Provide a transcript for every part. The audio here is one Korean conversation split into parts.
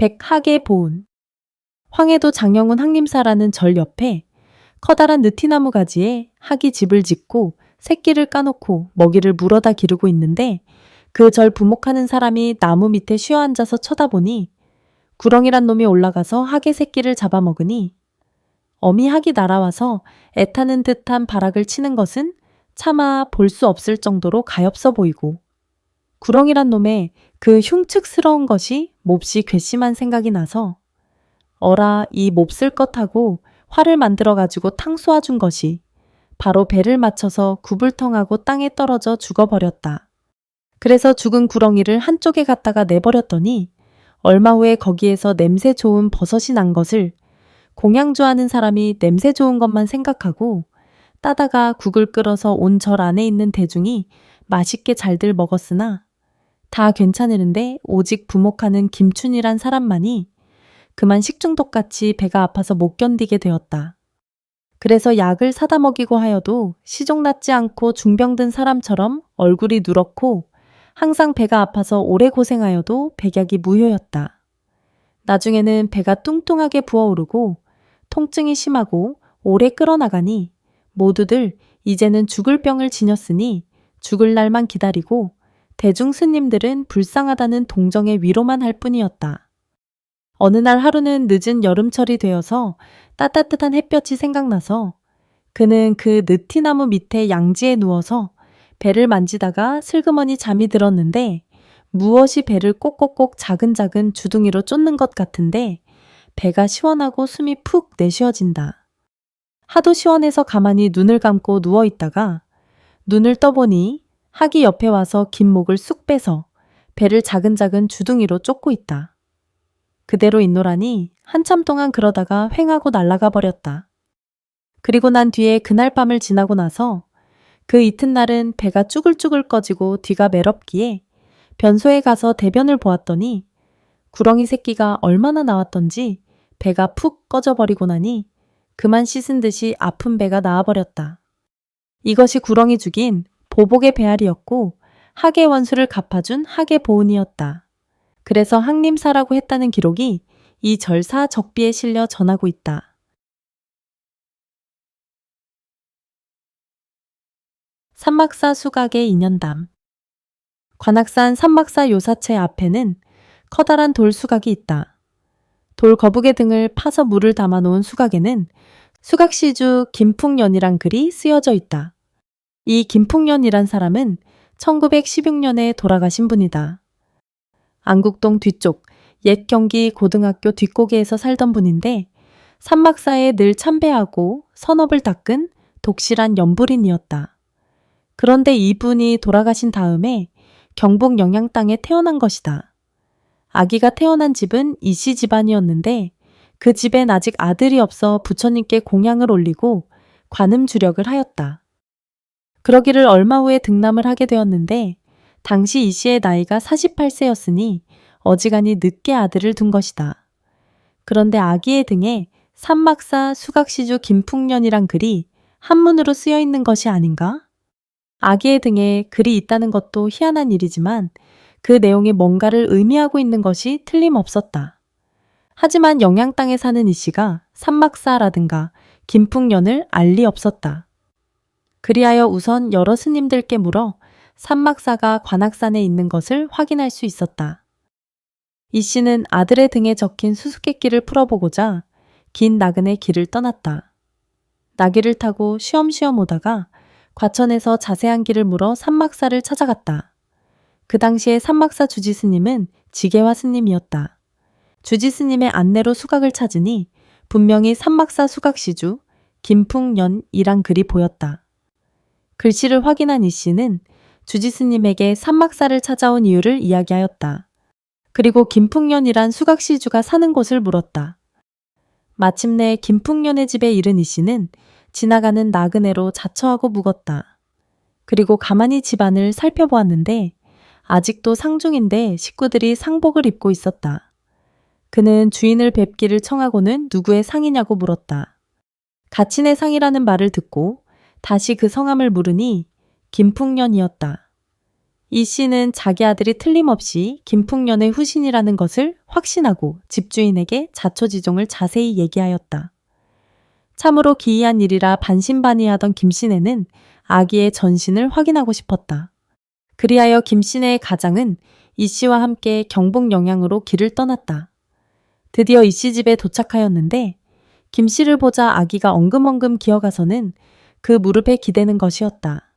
백학의 보은. 황해도 장영훈 항림사라는 절 옆에 커다란 느티나무 가지에 학이 집을 짓고 새끼를 까놓고 먹이를 물어다 기르고 있는데 그 절 부목하는 사람이 나무 밑에 쉬어 앉아서 쳐다보니 구렁이란 놈이 올라가서 학의 새끼를 잡아먹으니 어미 학이 날아와서 애타는 듯한 발악을 치는 것은 차마 볼 수 없을 정도로 가엾어 보이고 구렁이란 놈의 그 흉측스러운 것이 몹시 괘씸한 생각이 나서 어라 이 몹쓸 것하고 활을 만들어가지고 탕 쏘아준 것이 바로 배를 맞춰서 구불텅하고 땅에 떨어져 죽어버렸다. 그래서 죽은 구렁이를 한쪽에 갖다가 내버렸더니 얼마 후에 거기에서 냄새 좋은 버섯이 난 것을 공양주하는 사람이 냄새 좋은 것만 생각하고 따다가 국을 끓여서 온 절 안에 있는 대중이 맛있게 잘들 먹었으나 다 괜찮으는데 오직 부목하는 김춘이란 사람만이 그만 식중독같이 배가 아파서 못 견디게 되었다. 그래서 약을 사다 먹이고 하여도 시종낫지 않고 중병든 사람처럼 얼굴이 누렇고 항상 배가 아파서 오래 고생하여도 백약이 무효였다. 나중에는 배가 뚱뚱하게 부어오르고 통증이 심하고 오래 끓어나가니 모두들 이제는 죽을 병을 지녔으니 죽을 날만 기다리고 대중 스님들은 불쌍하다는 동정의 위로만 할 뿐이었다. 어느 날 하루는 늦은 여름철이 되어서 따뜻한 햇볕이 생각나서 그는 그 느티나무 밑에 양지에 누워서 배를 만지다가 슬그머니 잠이 들었는데 무엇이 배를 꼭꼭꼭 자근자근 주둥이로 쫓는 것 같은데 배가 시원하고 숨이 푹 내쉬어진다. 하도 시원해서 가만히 눈을 감고 누워있다가 눈을 떠보니 학이 옆에 와서 긴 목을 쑥 빼서 배를 자근자근 주둥이로 쫓고 있다. 그대로 있노라니 한참 동안 그러다가 횡하고 날아가 버렸다. 그리고 난 뒤에 그날 밤을 지나고 나서 그 이튿날은 배가 쭈글쭈글 꺼지고 뒤가 매럽기에 변소에 가서 대변을 보았더니 구렁이 새끼가 얼마나 나왔던지 배가 푹 꺼져버리고 나니 그만 씻은 듯이 아픈 배가 나와버렸다. 이것이 구렁이 죽인 보복의 배알이었고 학의 원수를 갚아준 학의 보은이었다. 그래서 항림사라고 했다는 기록이 이 절사 적비에 실려 전하고 있다. 삼막사 수각의 인연담. 관악산 삼막사 요사체 앞에는 커다란 돌 수각이 있다. 돌 거북의 등을 파서 물을 담아놓은 수각에는 수각시주 김풍년이란 글이 쓰여져 있다. 이 김풍년이란 사람은 1916년에 돌아가신 분이다. 안국동 뒤쪽 옛 경기 고등학교 뒷고개에서 살던 분인데 삼막사에 늘 참배하고 선업을 닦은 독실한 연불인이었다. 그런데 이분이 돌아가신 다음에 경북 영양 땅에 태어난 것이다. 아기가 태어난 집은 이씨 집안이었는데 그 집엔 아직 아들이 없어 부처님께 공양을 올리고 관음 주력을 하였다. 그러기를 얼마 후에 등남을 하게 되었는데 당시 이씨의 나이가 48세였으니 어지간히 늦게 아들을 둔 것이다. 그런데 아기의 등에 삼막사 수각시주 김풍년이란 글이 한문으로 쓰여 있는 것이 아닌가? 아기의 등에 글이 있다는 것도 희한한 일이지만 그 내용이 뭔가를 의미하고 있는 것이 틀림없었다. 하지만 영양 땅에 사는 이씨가 삼막사라든가 김풍년을 알 리 없었다. 그리하여 우선 여러 스님들께 물어 삼막사가 관악산에 있는 것을 확인할 수 있었다. 이씨는 아들의 등에 적힌 수수께끼를 풀어보고자 긴 나그네 길을 떠났다. 나귀를 타고 쉬엄쉬엄 오다가 과천에서 자세한 길을 물어 삼막사를 찾아갔다. 그 당시에 삼막사 주지스님은 지계화 스님이었다. 주지스님의 안내로 수각을 찾으니 분명히 삼막사 수각시주 김풍년이란 글이 보였다. 글씨를 확인한 이씨는 주지스님에게 삼막사를 찾아온 이유를 이야기하였다. 그리고 김풍년이란 수각시주가 사는 곳을 물었다. 마침내 김풍년의 집에 이른 이씨는 지나가는 나그네로 자처하고 묵었다. 그리고 가만히 집안을 살펴보았는데 아직도 상중인데 식구들이 상복을 입고 있었다. 그는 주인을 뵙기를 청하고는 누구의 상이냐고 물었다. 가친의 상이라는 말을 듣고 다시 그 성함을 물으니 김풍년이었다. 이 씨는 자기 아들이 틀림없이 김풍년의 후신이라는 것을 확신하고 집주인에게 자초지종을 자세히 얘기하였다. 참으로 기이한 일이라 반신반의하던 김씨네는 아기의 전신을 확인하고 싶었다. 그리하여 김씨네의 가장은 이 씨와 함께 경북 영양으로 길을 떠났다. 드디어 이 씨 집에 도착하였는데 김 씨를 보자 아기가 엉금엉금 기어가서는 그 무릎에 기대는 것이었다.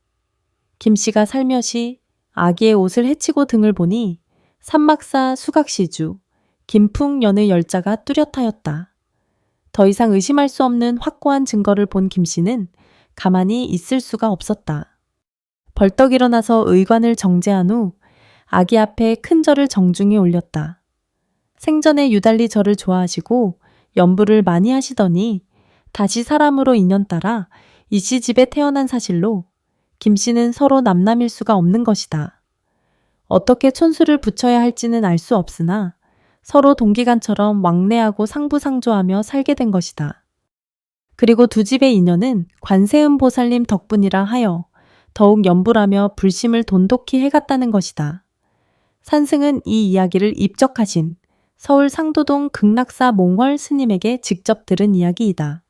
김 씨가 살며시 아기의 옷을 헤치고 등을 보니 삼막사 수각시주 김풍년의 열자가 뚜렷하였다. 더 이상 의심할 수 없는 확고한 증거를 본 김 씨는 가만히 있을 수가 없었다. 벌떡 일어나서 의관을 정제한 후 아기 앞에 큰 절을 정중히 올렸다. 생전에 유달리 저를 좋아하시고 연부를 많이 하시더니 다시 사람으로 인연따라 이 씨 집에 태어난 사실로 김 씨는 서로 남남일 수가 없는 것이다. 어떻게 촌수를 붙여야 할지는 알 수 없으나 서로 동기간처럼 왕래하고 상부상조하며 살게 된 것이다. 그리고 두 집의 인연은 관세음 보살님 덕분이라 하여 더욱 연불하며 불심을 돈독히 해갔다는 것이다. 산승은 이 이야기를 입적하신 서울 상도동 극락사 몽월 스님에게 직접 들은 이야기이다.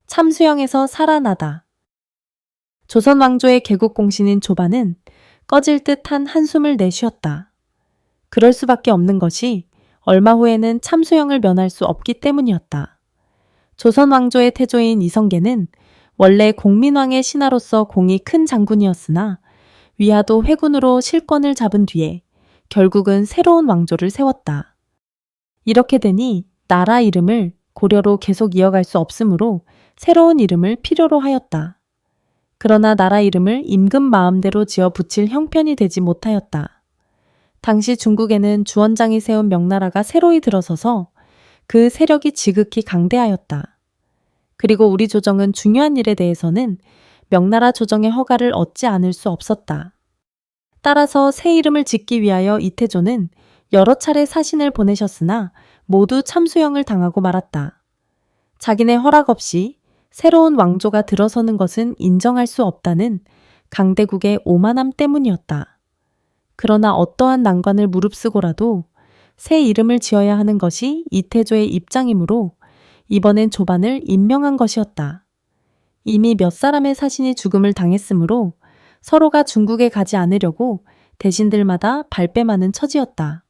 참수영에서 살아나다. 조선 왕조의 개국 공신인 조반은 꺼질 듯한 한숨을 내쉬었다. 그럴 수밖에 없는 것이 얼마 후에는 참수영을 면할 수 없기 때문이었다. 조선 왕조의 태조인 이성계는 원래 공민왕의 신하로서 공이 큰 장군이었으나 위화도 회군으로 실권을 잡은 뒤에 결국은 새로운 왕조를 세웠다. 이렇게 되니 나라 이름을 고려로 계속 이어갈 수 없으므로 새로운 이름을 필요로 하였다. 그러나 나라 이름을 임금 마음대로 지어 붙일 형편이 되지 못하였다. 당시 중국에는 주원장이 세운 명나라가 새로이 들어서서 그 세력이 지극히 강대하였다. 그리고 우리 조정은 중요한 일에 대해서는 명나라 조정의 허가를 얻지 않을 수 없었다. 따라서 새 이름을 짓기 위하여 이태조는 여러 차례 사신을 보내셨으나 모두 참수형을 당하고 말았다. 자기네 허락 없이 새로운 왕조가 들어서는 것은 인정할 수 없다는 강대국의 오만함 때문이었다. 그러나 어떠한 난관을 무릅쓰고라도 새 이름을 지어야 하는 것이 이태조의 입장이므로 이번엔 조반을 임명한 것이었다. 이미 몇 사람의 사신이 죽음을 당했으므로 서로가 중국에 가지 않으려고 대신들마다 발뺌하는 처지였다.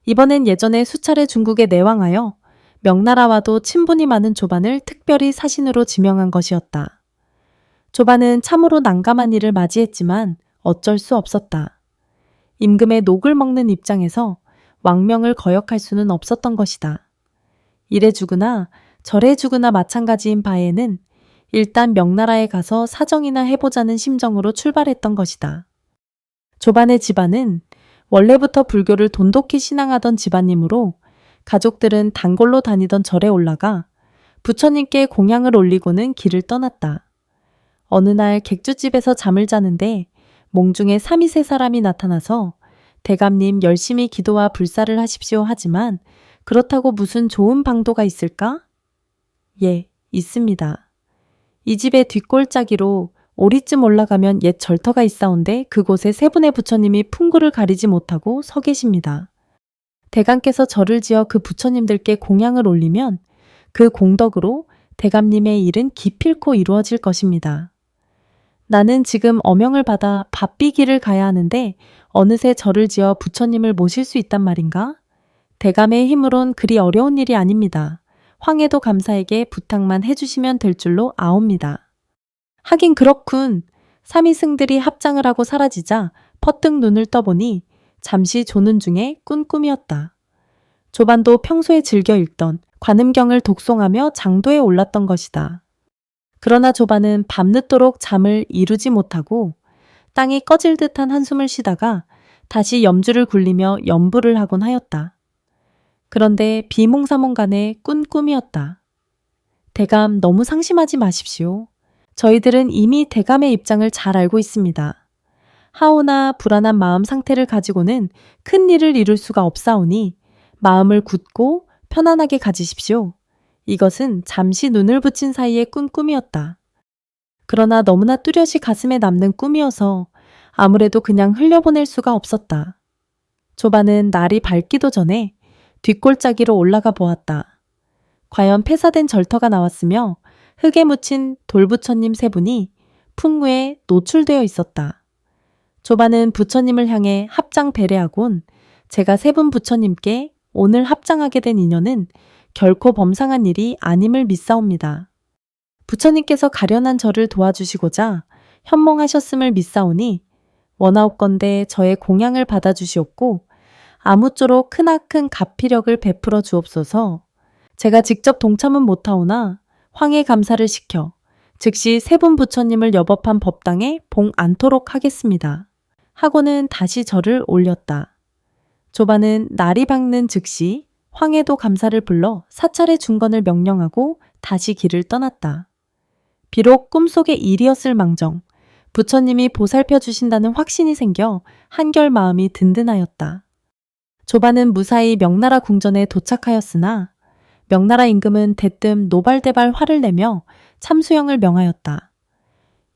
이번엔 예전에 수차례 중국에 내왕하여 명나라와도 친분이 많은 조반을 특별히 사신으로 지명한 것이었다. 조반은 참으로 난감한 일을 맞이했지만 어쩔 수 없었다. 임금의 녹을 먹는 입장에서 왕명을 거역할 수는 없었던 것이다. 이래 죽으나 저래 죽으나 마찬가지인 바에는 일단 명나라에 가서 사정이나 해보자는 심정으로 출발했던 것이다. 조반의 집안은 원래부터 불교를 돈독히 신앙하던 집안이므로 가족들은 단골로 다니던 절에 올라가 부처님께 공양을 올리고는 길을 떠났다. 어느 날 객주집에서 잠을 자는데 몽중에 3~4 사람이 나타나서 대감님 열심히 기도와 불사를 하십시오 하지만 그렇다고 무슨 좋은 방도가 있을까? 예, 있습니다. 이 집의 뒷골짜기로 오리쯤 올라가면 옛 절터가 있사온데 그곳에 세 분의 부처님이 풍구를 가리지 못하고 서 계십니다. 대감께서 절을 지어 그 부처님들께 공양을 올리면 그 공덕으로 대감님의 일은 기필코 이루어질 것입니다. 나는 지금 어명을 받아 바삐길을 가야 하는데 어느새 절을 지어 부처님을 모실 수 있단 말인가? 대감의 힘으론 그리 어려운 일이 아닙니다. 황해도 감사에게 부탁만 해주시면 될 줄로 아옵니다. 하긴 그렇군. 삼위승들이 합장을 하고 사라지자 퍼뜩 눈을 떠보니 잠시 조는 중에 꾼 꿈이었다. 조반도 평소에 즐겨 읽던 관음경을 독송하며 장도에 올랐던 것이다. 그러나 조반은 밤늦도록 잠을 이루지 못하고 땅이 꺼질 듯한 한숨을 쉬다가 다시 염주를 굴리며 염불을 하곤 하였다. 그런데 비몽사몽간에 꾼 꿈이었다. 대감 너무 상심하지 마십시오. 저희들은 이미 대감의 입장을 잘 알고 있습니다. 하오나 불안한 마음 상태를 가지고는 큰 일을 이룰 수가 없사오니 마음을 굳고 편안하게 가지십시오. 이것은 잠시 눈을 붙인 사이에 꾼 꿈이었다. 그러나 너무나 뚜렷이 가슴에 남는 꿈이어서 아무래도 그냥 흘려보낼 수가 없었다. 조반은 날이 밝기도 전에 뒷골짜기로 올라가 보았다. 과연 폐사된 절터가 나왔으며 흙에 묻힌 돌부처님 세 분이 풍무에 노출되어 있었다. 조반은 부처님을 향해 합장 배례하곤 제가 세 분 부처님께 오늘 합장하게 된 인연은 결코 범상한 일이 아님을 믿사옵니다. 부처님께서 가련한 저를 도와주시고자 현몽하셨음을 믿사오니 원하옵건대 저의 공양을 받아주시옵고 아무쪼록 크나큰 가피력을 베풀어 주옵소서. 제가 직접 동참은 못하오나 황해 감사를 시켜 즉시 세 분 부처님을 여법한 법당에 봉 않도록 하겠습니다. 하고는 다시 절을 올렸다. 조반은 날이 밝는 즉시 황해도 감사를 불러 사찰의 중건을 명령하고 다시 길을 떠났다. 비록 꿈속의 일이었을 망정 부처님이 보살펴 주신다는 확신이 생겨 한결 마음이 든든하였다. 조반은 무사히 명나라 궁전에 도착하였으나 명나라 임금은 대뜸 노발대발 화를 내며 참수형을 명하였다.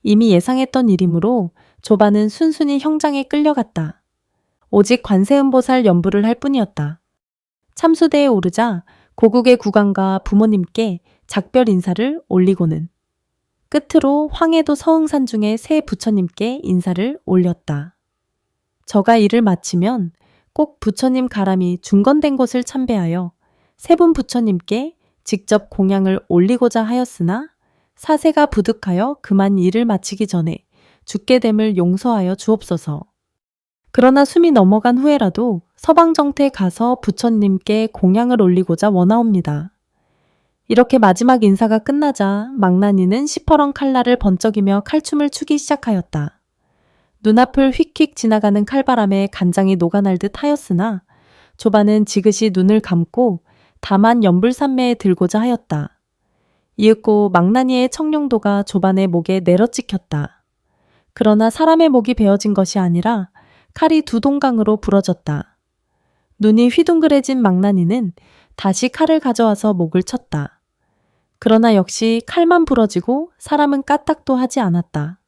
이미 예상했던 일이므로 조반은 순순히 형장에 끌려갔다. 오직 관세음보살 연부를 할 뿐이었다. 참수대에 오르자 고국의 국왕과 부모님께 작별 인사를 올리고는 끝으로 황해도 서흥산 중의 세 부처님께 인사를 올렸다. 저가 일을 마치면 꼭 부처님 가람이 중건된 곳을 참배하여 세 분 부처님께 직접 공양을 올리고자 하였으나 사세가 부득하여 그만 일을 마치기 전에 죽게 됨을 용서하여 주옵소서. 그러나 숨이 넘어간 후에라도 서방정태에 가서 부처님께 공양을 올리고자 원하옵니다. 이렇게 마지막 인사가 끝나자 망나니는 시퍼런 칼날을 번쩍이며 칼춤을 추기 시작하였다. 눈앞을 휙휙 지나가는 칼바람에 간장이 녹아날 듯 하였으나 조반은 지그시 눈을 감고 다만 연불산매에 들고자 하였다. 이윽고 망나니의 청룡도가 조반의 목에 내려찍혔다. 그러나 사람의 목이 베어진 것이 아니라 칼이 두 동강으로 부러졌다. 눈이 휘둥그레진 망나니는 다시 칼을 가져와서 목을 쳤다. 그러나 역시 칼만 부러지고 사람은 까딱도 하지 않았다.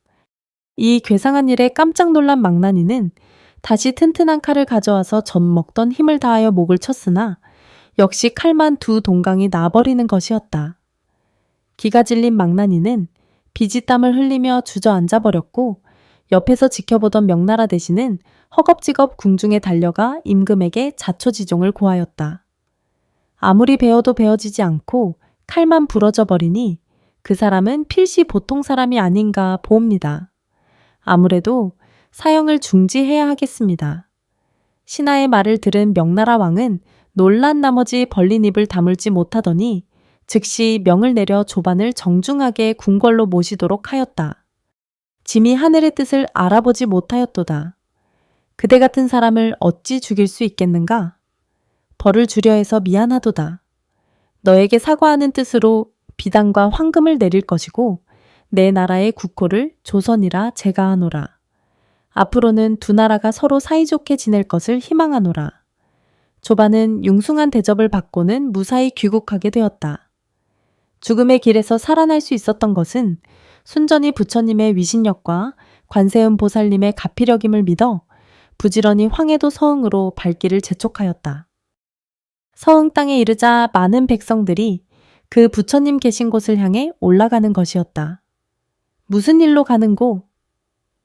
이 괴상한 일에 깜짝 놀란 망나니는 다시 튼튼한 칼을 가져와서 전 먹던 힘을 다하여 목을 쳤으나 역시 칼만 두 동강이 나버리는 것이었다. 기가 질린 망나니는 비지땀을 흘리며 주저앉아 버렸고 옆에서 지켜보던 명나라 대신은 허겁지겁 궁중에 달려가 임금에게 자초지종을 고하였다. 아무리 베어도 베어지지 않고 칼만 부러져 버리니 그 사람은 필시 보통 사람이 아닌가 보옵니다. 아무래도 사형을 중지해야 하겠습니다. 신하의 말을 들은 명나라 왕은 놀란 나머지 벌린 입을 다물지 못하더니 즉시 명을 내려 조반을 정중하게 궁궐로 모시도록 하였다. 짐이 하늘의 뜻을 알아보지 못하였도다. 그대 같은 사람을 어찌 죽일 수 있겠는가? 벌을 주려 해서 미안하도다. 너에게 사과하는 뜻으로 비단과 황금을 내릴 것이고 내 나라의 국호를 조선이라 제가하노라. 앞으로는 두 나라가 서로 사이좋게 지낼 것을 희망하노라. 조반은 융숭한 대접을 받고는 무사히 귀국하게 되었다. 죽음의 길에서 살아날 수 있었던 것은 순전히 부처님의 위신력과 관세음 보살님의 가피력임을 믿어 부지런히 황해도 서흥으로 발길을 재촉하였다. 서흥 땅에 이르자 많은 백성들이 그 부처님 계신 곳을 향해 올라가는 것이었다. 무슨 일로 가는고?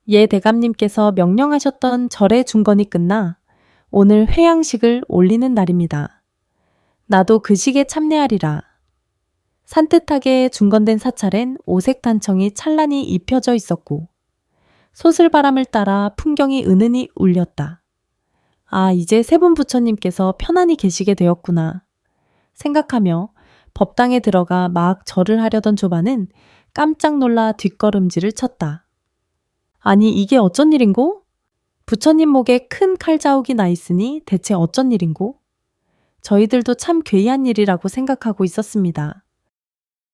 예 대감님께서 명령하셨던 절의 중건이 끝나 오늘 회양식을 올리는 날입니다. 나도 그 식에 참례하리라. 산뜻하게 중건된 사찰엔 오색 단청이 찬란히 입혀져 있었고 소슬바람을 따라 풍경이 은은히 울렸다. 아, 이제 세 분 부처님께서 편안히 계시게 되었구나 생각하며 법당에 들어가 막 절을 하려던 조반은 깜짝 놀라 뒷걸음질을 쳤다. 아니 이게 어쩐 일인고? 부처님 목에 큰 칼자욱이 나 있으니 대체 어쩐 일인고? 저희들도 참 괴이한 일이라고 생각하고 있었습니다.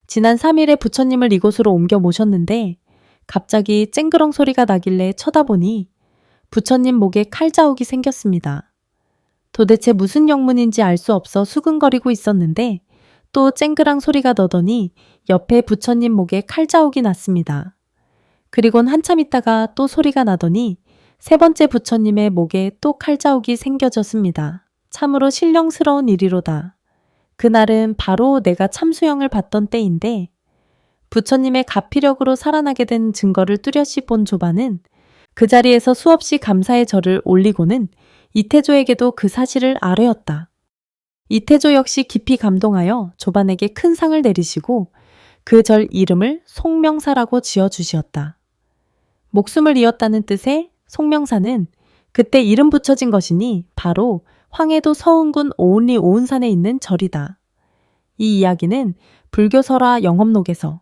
지난 3일에 부처님을 이곳으로 옮겨 모셨는데 갑자기 쨍그렁 소리가 나길래 쳐다보니 부처님 목에 칼자욱이 생겼습니다. 도대체 무슨 영문인지 알 수 없어 수근거리고 있었는데 또 쨍그랑 소리가 나더니 옆에 부처님 목에 칼자욱이 났습니다. 그리곤 한참 있다가 또 소리가 나더니 세 번째 부처님의 목에 또 칼자국이 생겨졌습니다. 참으로 신령스러운 일이로다. 그날은 바로 내가 참수형을 받던 때인데 부처님의 가피력으로 살아나게 된 증거를 뚜렷이 본 조반은 그 자리에서 수없이 감사의 절을 올리고는 이태조에게도 그 사실을 아뢰었다. 이태조 역시 깊이 감동하여 조반에게 큰 상을 내리시고 그 절 이름을 송명사라고 지어주시었다. 목숨을 이었다는 뜻의 송명사는 그때 이름 붙여진 것이니 바로 황해도 서운군 오은리 오은산에 있는 절이다. 이 이야기는 불교설화 영업록에서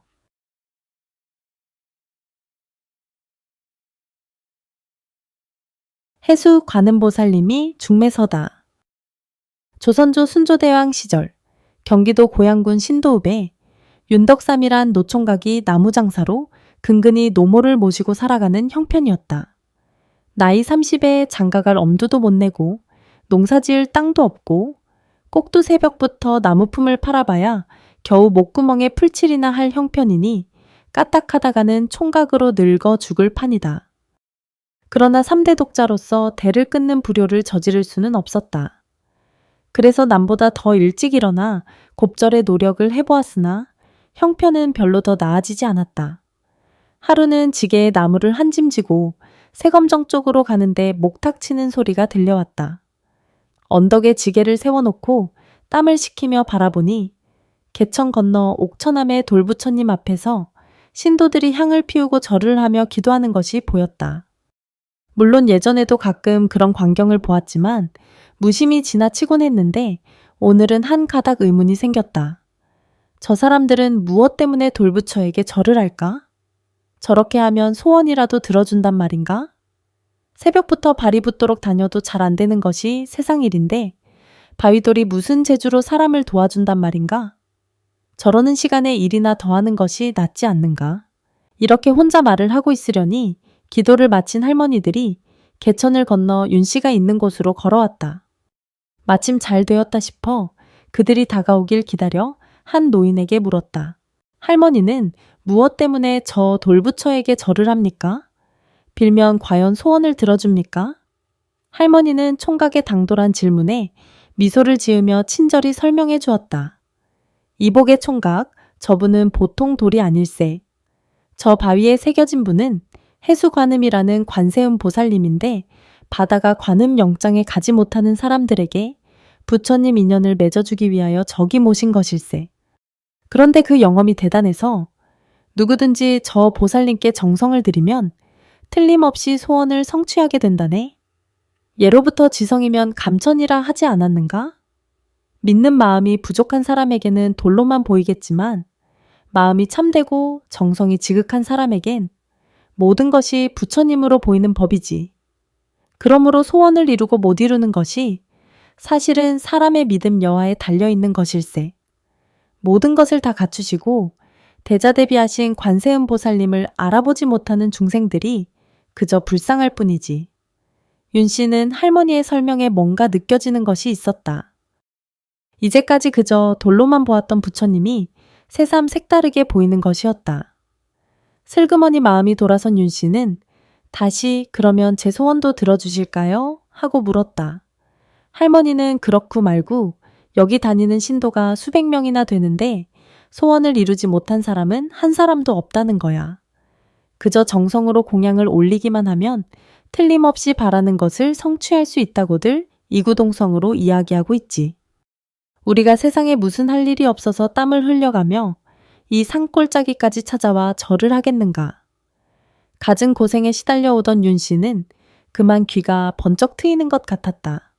해수 관음보살님이 중매서다. 조선조 순조대왕 시절 경기도 고양군 신도읍에 윤덕삼이란 노총각이 나무장사로 근근히 노모를 모시고 살아가는 형편이었다. 나이 30에 장가갈 엄두도 못 내고 농사지을 땅도 없고 꼭두 새벽부터 나무품을 팔아봐야 겨우 목구멍에 풀칠이나 할 형편이니 까딱하다가는 총각으로 늙어 죽을 판이다. 그러나 3대 독자로서 대를 끊는 불효를 저지를 수는 없었다. 그래서 남보다 더 일찍 일어나 곱절의 노력을 해보았으나 형편은 별로 더 나아지지 않았다. 하루는 지게에 나무를 한 짐 지고 새검정 쪽으로 가는데 목탁 치는 소리가 들려왔다. 언덕에 지게를 세워놓고 땀을 식히며 바라보니 개천 건너 옥천암의 돌부처님 앞에서 신도들이 향을 피우고 절을 하며 기도하는 것이 보였다. 물론 예전에도 가끔 그런 광경을 보았지만 무심히 지나치곤 했는데 오늘은 한 가닥 의문이 생겼다. 저 사람들은 무엇 때문에 돌부처에게 절을 할까? 저렇게 하면 소원이라도 들어준단 말인가? 새벽부터 발이 붓도록 다녀도 잘 안 되는 것이 세상 일인데 바위돌이 무슨 재주로 사람을 도와준단 말인가? 저러는 시간에 일이나 더 하는 것이 낫지 않는가? 이렇게 혼자 말을 하고 있으려니 기도를 마친 할머니들이 개천을 건너 윤씨가 있는 곳으로 걸어왔다. 마침 잘 되었다 싶어 그들이 다가오길 기다려 한 노인에게 물었다. 할머니는 무엇 때문에 저 돌부처에게 절을 합니까? 빌면 과연 소원을 들어줍니까? 할머니는 총각의 당돌한 질문에 미소를 지으며 친절히 설명해 주었다. 이복의 총각, 저분은 보통 돌이 아닐세. 저 바위에 새겨진 분은 해수관음이라는 관세음 보살님인데 바다가 관음 영장에 가지 못하는 사람들에게 부처님 인연을 맺어주기 위하여 저기 모신 것일세. 그런데 그 영험이 대단해서 누구든지 저 보살님께 정성을 들이면 틀림없이 소원을 성취하게 된다네. 예로부터 지성이면 감천이라 하지 않았는가? 믿는 마음이 부족한 사람에게는 돌로만 보이겠지만 마음이 참되고 정성이 지극한 사람에겐 모든 것이 부처님으로 보이는 법이지. 그러므로 소원을 이루고 못 이루는 것이 사실은 사람의 믿음 여하에 달려있는 것일세. 모든 것을 다 갖추시고 대자대비하신 관세음 보살님을 알아보지 못하는 중생들이 그저 불쌍할 뿐이지. 윤 씨는 할머니의 설명에 뭔가 느껴지는 것이 있었다. 이제까지 그저 돌로만 보았던 부처님이 새삼 색다르게 보이는 것이었다. 슬그머니 마음이 돌아선 윤 씨는 다시 그러면 제 소원도 들어주실까요? 하고 물었다. 할머니는 그렇고 말고 여기 다니는 신도가 수백 명이나 되는데 소원을 이루지 못한 사람은 한 사람도 없다는 거야. 그저 정성으로 공양을 올리기만 하면 틀림없이 바라는 것을 성취할 수 있다고들 이구동성으로 이야기하고 있지. 우리가 세상에 무슨 할 일이 없어서 땀을 흘려가며 이 산골짜기까지 찾아와 절을 하겠는가. 갖은 고생에 시달려오던 윤 씨는 그만 귀가 번쩍 트이는 것 같았다.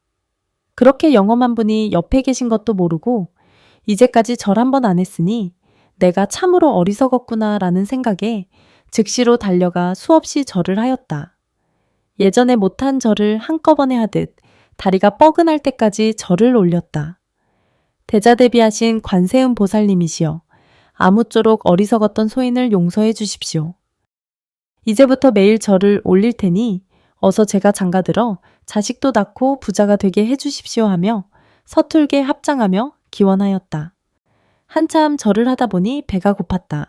그렇게 영험한 분이 옆에 계신 것도 모르고 이제까지 절 한 번 안 했으니 내가 참으로 어리석었구나 라는 생각에 즉시로 달려가 수없이 절을 하였다. 예전에 못한 절을 한꺼번에 하듯 다리가 뻐근할 때까지 절을 올렸다. 대자대비하신 관세음 보살님이시여 아무쪼록 어리석었던 소인을 용서해 주십시오. 이제부터 매일 절을 올릴 테니 어서 제가 장가들어 자식도 낳고 부자가 되게 해주십시오 하며 서툴게 합장하며 기원하였다. 한참 절을 하다 보니 배가 고팠다.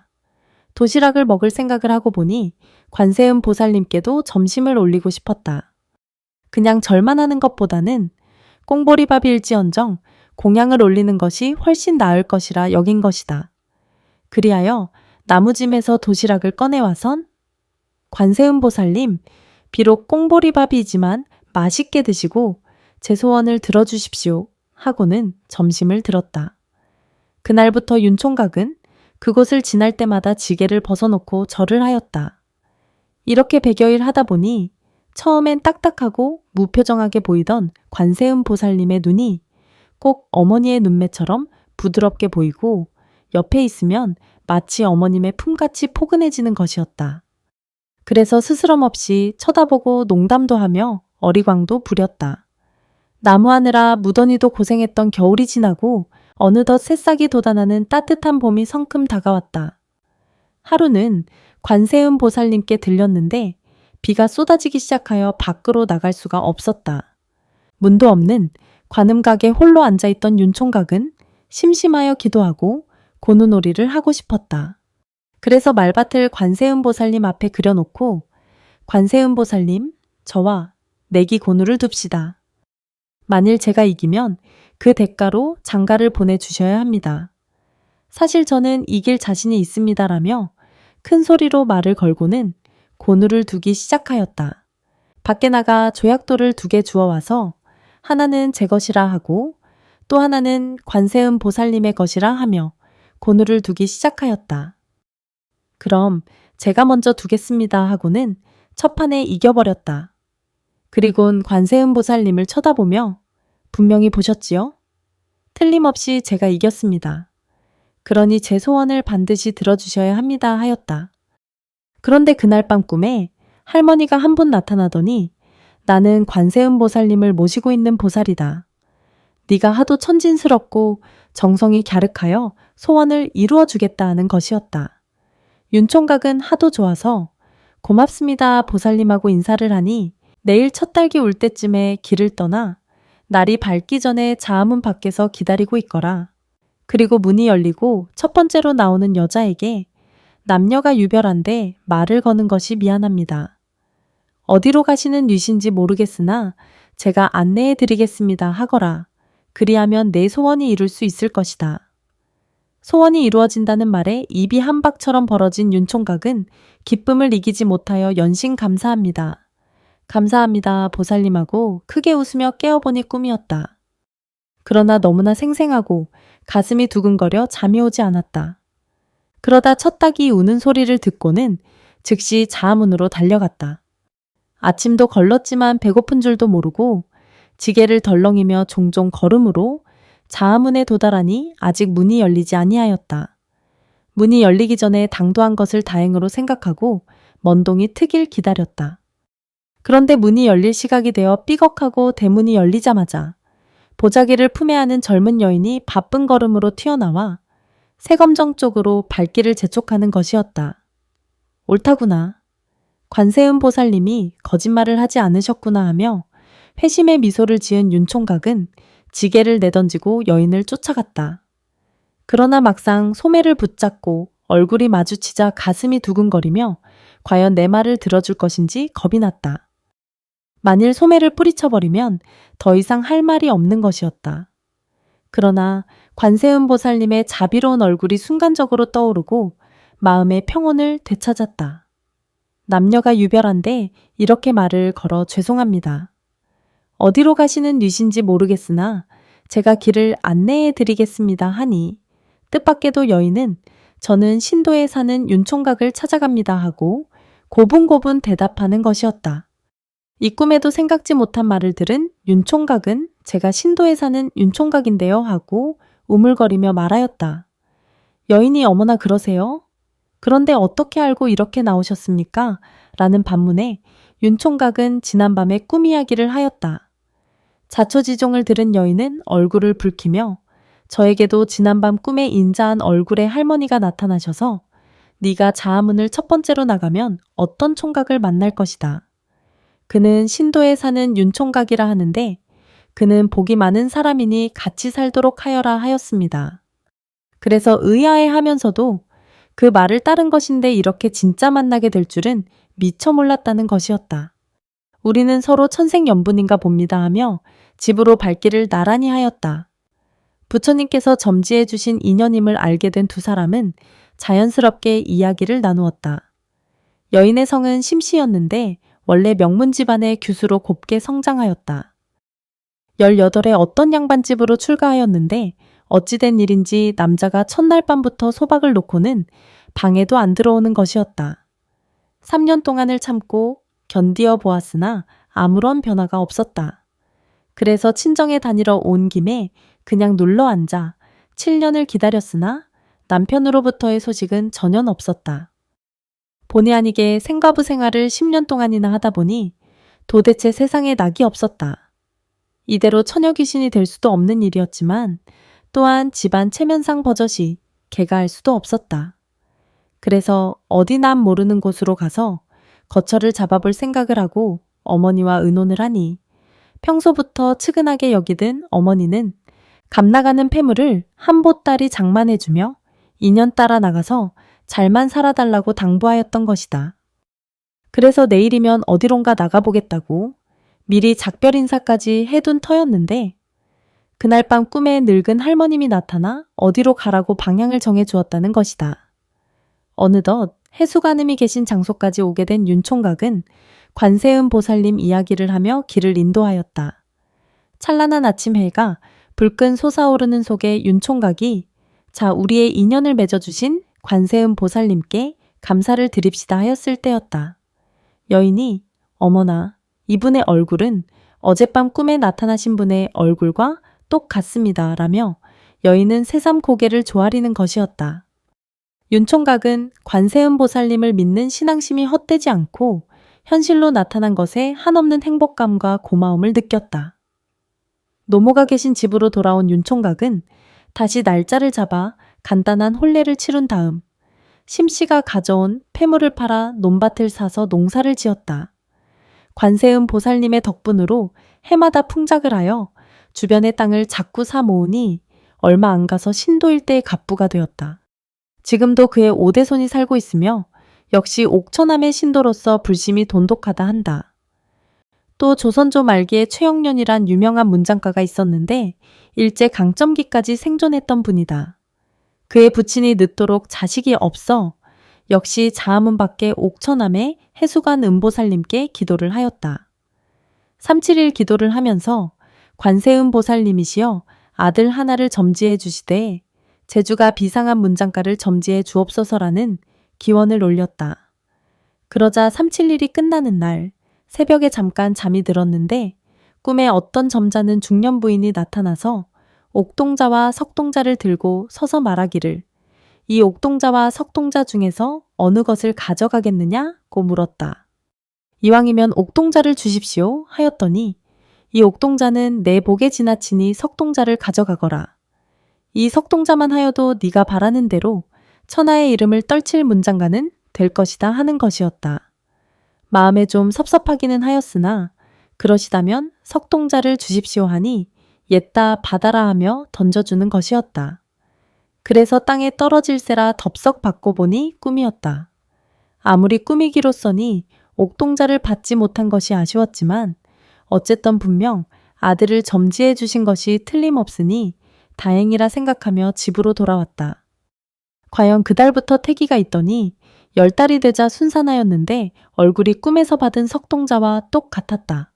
도시락을 먹을 생각을 하고 보니 관세음 보살님께도 점심을 올리고 싶었다. 그냥 절만 하는 것보다는 꽁보리밥일지언정 공양을 올리는 것이 훨씬 나을 것이라 여긴 것이다. 그리하여 나무짐에서 도시락을 꺼내와선 관세음 보살님, 비록 꽁보리밥이지만 맛있게 드시고 제 소원을 들어주십시오 하고는 점심을 들었다. 그날부터 윤총각은 그곳을 지날 때마다 지게를 벗어놓고 절을 하였다. 이렇게 100여일 하다 보니 처음엔 딱딱하고 무표정하게 보이던 관세음 보살님의 눈이 꼭 어머니의 눈매처럼 부드럽게 보이고 옆에 있으면 마치 어머님의 품같이 포근해지는 것이었다. 그래서 스스럼 없이 쳐다보고 농담도 하며 어리광도 부렸다. 나무하느라 무더니도 고생했던 겨울이 지나고 어느덧 새싹이 돋아나는 따뜻한 봄이 성큼 다가왔다. 하루는 관세음 보살님께 들렸는데 비가 쏟아지기 시작하여 밖으로 나갈 수가 없었다. 문도 없는 관음각에 홀로 앉아있던 윤총각은 심심하여 기도하고 고누놀이를 하고 싶었다. 그래서 말밭을 관세음 보살님 앞에 그려놓고 관세음 보살님, 저와 내기 고누를 둡시다. 만일 제가 이기면 그 대가로 장가를 보내주셔야 합니다. 사실 저는 이길 자신이 있습니다라며 큰 소리로 말을 걸고는 고누를 두기 시작하였다. 밖에 나가 조약돌을 2개 주워와서 하나는 제 것이라 하고 또 하나는 관세음 보살님의 것이라 하며 고누를 두기 시작하였다. 그럼 제가 먼저 두겠습니다 하고는 첫 판에 이겨버렸다. 그리곤 관세음 보살님을 쳐다보며 분명히 보셨지요? 틀림없이 제가 이겼습니다. 그러니 제 소원을 반드시 들어주셔야 합니다 하였다. 그런데 그날 밤 꿈에 할머니가 한 분 나타나더니 나는 관세음 보살님을 모시고 있는 보살이다. 네가 하도 천진스럽고 정성이 갸륵하여 소원을 이루어 주겠다 하는 것이었다. 윤총각은 하도 좋아서 고맙습니다 보살님하고 인사를 하니 내일 첫 달기 올 때쯤에 길을 떠나 날이 밝기 전에 자아문 밖에서 기다리고 있거라. 그리고 문이 열리고 첫 번째로 나오는 여자에게 남녀가 유별한데 말을 거는 것이 미안합니다. 어디로 가시는 뉘신지 모르겠으나 제가 안내해 드리겠습니다 하거라. 그리하면 내 소원이 이룰 수 있을 것이다. 소원이 이루어진다는 말에 입이 한박처럼 벌어진 윤총각은 기쁨을 이기지 못하여 연신 감사합니다. 감사합니다 보살님하고 크게 웃으며 깨어보니 꿈이었다. 그러나 너무나 생생하고 가슴이 두근거려 잠이 오지 않았다. 그러다 첫 닭이 우는 소리를 듣고는 즉시 자아문으로 달려갔다. 아침도 걸렀지만 배고픈 줄도 모르고 지게를 덜렁이며 종종 걸음으로 자아문에 도달하니 아직 문이 열리지 아니하였다. 문이 열리기 전에 당도한 것을 다행으로 생각하고 먼동이 트길 기다렸다. 그런데 문이 열릴 시각이 되어 삐걱하고 대문이 열리자마자 보자기를 품에 안은 젊은 여인이 바쁜 걸음으로 튀어나와 새검정 쪽으로 발길을 재촉하는 것이었다. 옳다구나. 관세음 보살님이 거짓말을 하지 않으셨구나 하며 회심의 미소를 지은 윤총각은 지게를 내던지고 여인을 쫓아갔다. 그러나 막상 소매를 붙잡고 얼굴이 마주치자 가슴이 두근거리며 과연 내 말을 들어줄 것인지 겁이 났다. 만일 소매를 뿌리쳐버리면 더 이상 할 말이 없는 것이었다. 그러나 관세음 보살님의 자비로운 얼굴이 순간적으로 떠오르고 마음의 평온을 되찾았다. 남녀가 유별한데 이렇게 말을 걸어 죄송합니다. 어디로 가시는 뉘신지 모르겠으나 제가 길을 안내해 드리겠습니다 하니 뜻밖에도 여인은 저는 신도에 사는 윤총각을 찾아갑니다 하고 고분고분 대답하는 것이었다. 이 꿈에도 생각지 못한 말을 들은 윤총각은 제가 신도에 사는 윤총각인데요 하고 우물거리며 말하였다. 여인이 어머나 그러세요? 그런데 어떻게 알고 이렇게 나오셨습니까? 라는 반문에 윤총각은 지난밤에 꿈 이야기를 하였다. 자초지종을 들은 여인은 얼굴을 붉히며 저에게도 지난밤 꿈에 인자한 얼굴의 할머니가 나타나셔서 네가 자아문을 첫 번째로 나가면 어떤 총각을 만날 것이다. 그는 신도에 사는 윤총각이라 하는데 그는 복이 많은 사람이니 같이 살도록 하여라 하였습니다. 그래서 의아해하면서도 그 말을 따른 것인데 이렇게 진짜 만나게 될 줄은 미처 몰랐다는 것이었다. 우리는 서로 천생연분인가 봅니다 하며 집으로 발길을 나란히 하였다. 부처님께서 점지해 주신 인연임을 알게 된 두 사람은 자연스럽게 이야기를 나누었다. 여인의 성은 심씨였는데 원래 명문 집안의 규수로 곱게 성장하였다. 18에 어떤 양반집으로 출가하였는데 어찌된 일인지 남자가 첫날 밤부터 소박을 놓고는 방에도 안 들어오는 것이었다. 3년 동안을 참고 견디어 보았으나 아무런 변화가 없었다. 그래서 친정에 다니러 온 김에 그냥 눌러 앉아 7년을 기다렸으나 남편으로부터의 소식은 전혀 없었다. 본의 아니게 생가부 생활을 10년 동안이나 하다 보니 도대체 세상에 낙이 없었다. 이대로 처녀 귀신이 될 수도 없는 일이었지만 또한 집안 체면상 버젓이 개가할 수도 없었다. 그래서 어디 남 모르는 곳으로 가서 거처를 잡아볼 생각을 하고 어머니와 의논을 하니 평소부터 측은하게 여기던 어머니는 값나가는 폐물을 한 보따리 장만해주며 2년 따라 나가서 잘만 살아달라고 당부하였던 것이다. 그래서 내일이면 어디론가 나가보겠다고 미리 작별 인사까지 해둔 터였는데 그날 밤 꿈에 늙은 할머님이 나타나 어디로 가라고 방향을 정해 주었다는 것이다. 어느덧 해수가님이 계신 장소까지 오게 된 윤총각은 관세음 보살님 이야기를 하며 길을 인도하였다. 찬란한 아침 해가 불끈 솟아오르는 속에 윤총각이 자 우리의 인연을 맺어주신 관세음 보살님께 감사를 드립시다 하였을 때였다. 여인이 어머나 이분의 얼굴은 어젯밤 꿈에 나타나신 분의 얼굴과 똑같습니다 라며 여인은 새삼 고개를 조아리는 것이었다. 윤총각은 관세음 보살님을 믿는 신앙심이 헛되지 않고 현실로 나타난 것에 한없는 행복감과 고마움을 느꼈다. 노모가 계신 집으로 돌아온 윤총각은 다시 날짜를 잡아 간단한 혼례를 치룬 다음 심씨가 가져온 폐물을 팔아 논밭을 사서 농사를 지었다. 관세음 보살님의 덕분으로 해마다 풍작을 하여 주변의 땅을 자꾸 사 모으니 얼마 안 가서 신도 일대의 갑부가 되었다. 지금도 그의 오대손이 살고 있으며 역시 옥천암의 신도로서 불심이 돈독하다 한다. 또 조선조 말기에 최영련이란 유명한 문장가가 있었는데 일제 강점기까지 생존했던 분이다. 그의 부친이 늦도록 자식이 없어 역시 자하문 밖에 옥천암의 해수관 은보살님께 기도를 하였다. 371 기도를 하면서 관세음 보살님이시여 아들 하나를 점지해 주시되 제주가 비상한 문장가를 점지해 주옵소서라는 기원을 올렸다. 그러자 371이 끝나는 날 새벽에 잠깐 잠이 들었는데 꿈에 어떤 점잖은 중년 부인이 나타나서 옥동자와 석동자를 들고 서서 말하기를 이 옥동자와 석동자 중에서 어느 것을 가져가겠느냐고 물었다. 이왕이면 옥동자를 주십시오 하였더니 이 옥동자는 내 복에 지나치니 석동자를 가져가거라. 이 석동자만 하여도 네가 바라는 대로 천하의 이름을 떨칠 문장가는 될 것이다 하는 것이었다. 마음에 좀 섭섭하기는 하였으나 그러시다면 석동자를 주십시오 하니 옛다 받아라 하며 던져주는 것이었다. 그래서 땅에 떨어질세라 덥석 받고 보니 꿈이었다. 아무리 꿈이기로써니 옥동자를 받지 못한 것이 아쉬웠지만 어쨌든 분명 아들을 점지해 주신 것이 틀림없으니 다행이라 생각하며 집으로 돌아왔다. 과연 그달부터 태기가 있더니 10달이 되자 순산하였는데 얼굴이 꿈에서 받은 석동자와 똑같았다.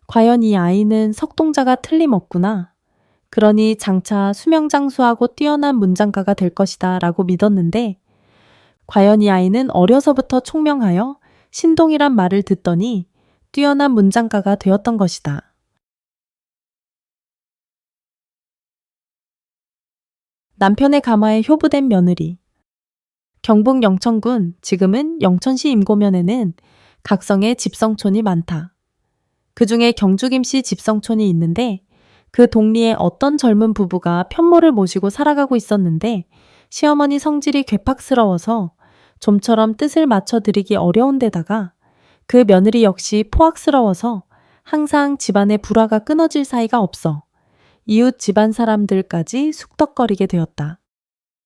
과연 이 아이는 석동자가 틀림없구나. 그러니 장차 수명장수하고 뛰어난 문장가가 될 것이다 라고 믿었는데 과연 이 아이는 어려서부터 총명하여 신동이란 말을 듣더니 뛰어난 문장가가 되었던 것이다. 남편의 가마에 효부된 며느리. 경북 영천군, 지금은 영천시 임고면에는 각성의 집성촌이 많다. 그 중에 경주김씨 집성촌이 있는데 그 동리에 어떤 젊은 부부가 편모를 모시고 살아가고 있었는데 시어머니 성질이 괴팍스러워서 좀처럼 뜻을 맞춰드리기 어려운 데다가 그 며느리 역시 포악스러워서 항상 집안의 불화가 끊어질 사이가 없어 이웃 집안 사람들까지 숙덕거리게 되었다.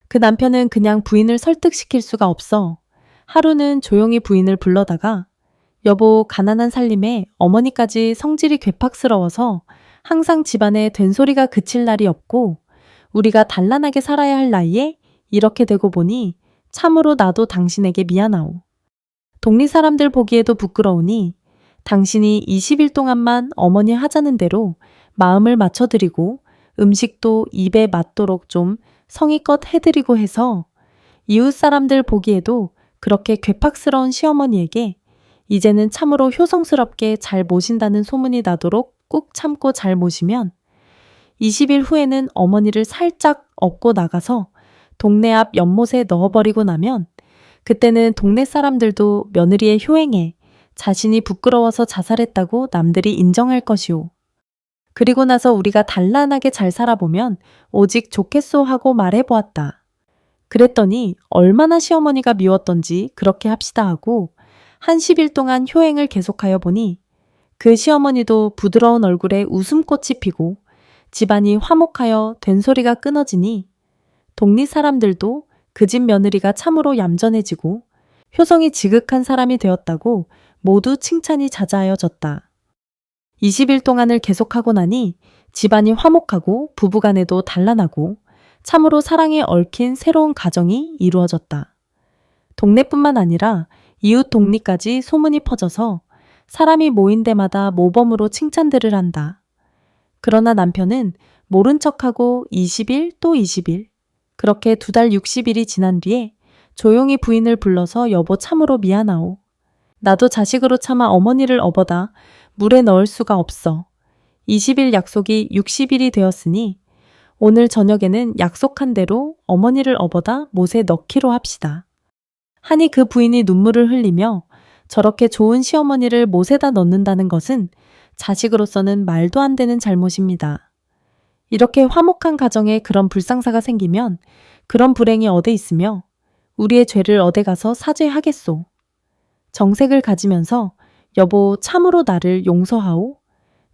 그 남편은 그냥 부인을 설득시킬 수가 없어 하루는 조용히 부인을 불러다가 여보, 가난한 살림에 어머니까지 성질이 괴팍스러워서 항상 집안에 된소리가 그칠 날이 없고 우리가 단란하게 살아야 할 나이에 이렇게 되고 보니 참으로 나도 당신에게 미안하오. 동리 사람들 보기에도 부끄러우니 당신이 20일 동안만 어머니 하자는 대로 마음을 맞춰드리고 음식도 입에 맞도록 좀 성의껏 해드리고 해서 이웃 사람들 보기에도 그렇게 괴팍스러운 시어머니에게 이제는 참으로 효성스럽게 잘 모신다는 소문이 나도록 꾹 참고 잘 모시면 20일 후에는 어머니를 살짝 업고 나가서 동네 앞 연못에 넣어버리고 나면 그때는 동네 사람들도 며느리의 효행에 자신이 부끄러워서 자살했다고 남들이 인정할 것이오. 그리고 나서 우리가 단란하게 잘 살아보면 오직 좋겠소 하고 말해보았다. 그랬더니 얼마나 시어머니가 미웠던지 그렇게 합시다 하고 한 10일 동안 효행을 계속하여 보니 그 시어머니도 부드러운 얼굴에 웃음꽃이 피고 집안이 화목하여 된소리가 끊어지니 동리 사람들도 그 집 며느리가 참으로 얌전해지고 효성이 지극한 사람이 되었다고 모두 칭찬이 자자하여졌다. 20일 동안을 계속하고 나니 집안이 화목하고 부부간에도 단란하고 참으로 사랑에 얽힌 새로운 가정이 이루어졌다. 동네뿐만 아니라 이웃 동리까지 소문이 퍼져서 사람이 모인 데마다 모범으로 칭찬들을 한다. 그러나 남편은 모른 척하고 20일 또 20일, 그렇게 2달 60일이 지난 뒤에 조용히 부인을 불러서 여보 참으로 미안하오. 나도 자식으로 참아 어머니를 업어다 물에 넣을 수가 없어. 20일 약속이 60일이 되었으니 오늘 저녁에는 약속한 대로 어머니를 업어다 못에 넣기로 합시다. 하니 그 부인이 눈물을 흘리며 저렇게 좋은 시어머니를 못에다 넣는다는 것은 자식으로서는 말도 안 되는 잘못입니다. 이렇게 화목한 가정에 그런 불상사가 생기면 그런 불행이 어디 있으며 우리의 죄를 어디 가서 사죄하겠소. 정색을 가지면서 여보 참으로 나를 용서하오.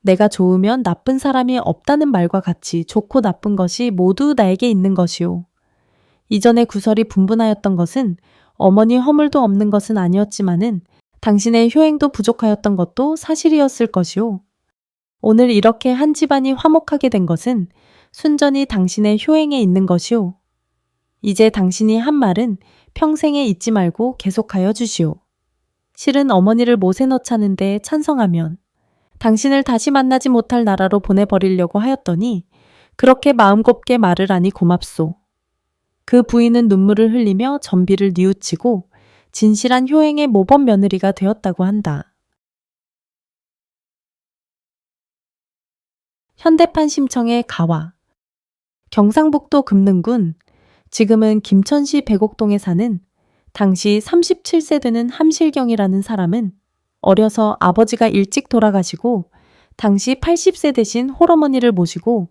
내가 좋으면 나쁜 사람이 없다는 말과 같이 좋고 나쁜 것이 모두 나에게 있는 것이오. 이전에 구설이 분분하였던 것은 어머니 허물도 없는 것은 아니었지만은 당신의 효행도 부족하였던 것도 사실이었을 것이오. 오늘 이렇게 한 집안이 화목하게 된 것은 순전히 당신의 효행에 있는 것이오. 이제 당신이 한 말은 평생에 잊지 말고 계속하여 주시오. 실은 어머니를 못에 넣자는데 찬성하면 당신을 다시 만나지 못할 나라로 보내버리려고 하였더니 그렇게 마음 곱게 말을 하니 고맙소. 그 부인은 눈물을 흘리며 전비를 뉘우치고 진실한 효행의 모범 며느리가 되었다고 한다. 현대판 심청의 가와. 경상북도 금능군, 지금은 김천시 백옥동에 사는 당시 37세 되는 함실경이라는 사람은 어려서 아버지가 일찍 돌아가시고 당시 80세 되신 홀어머니를 모시고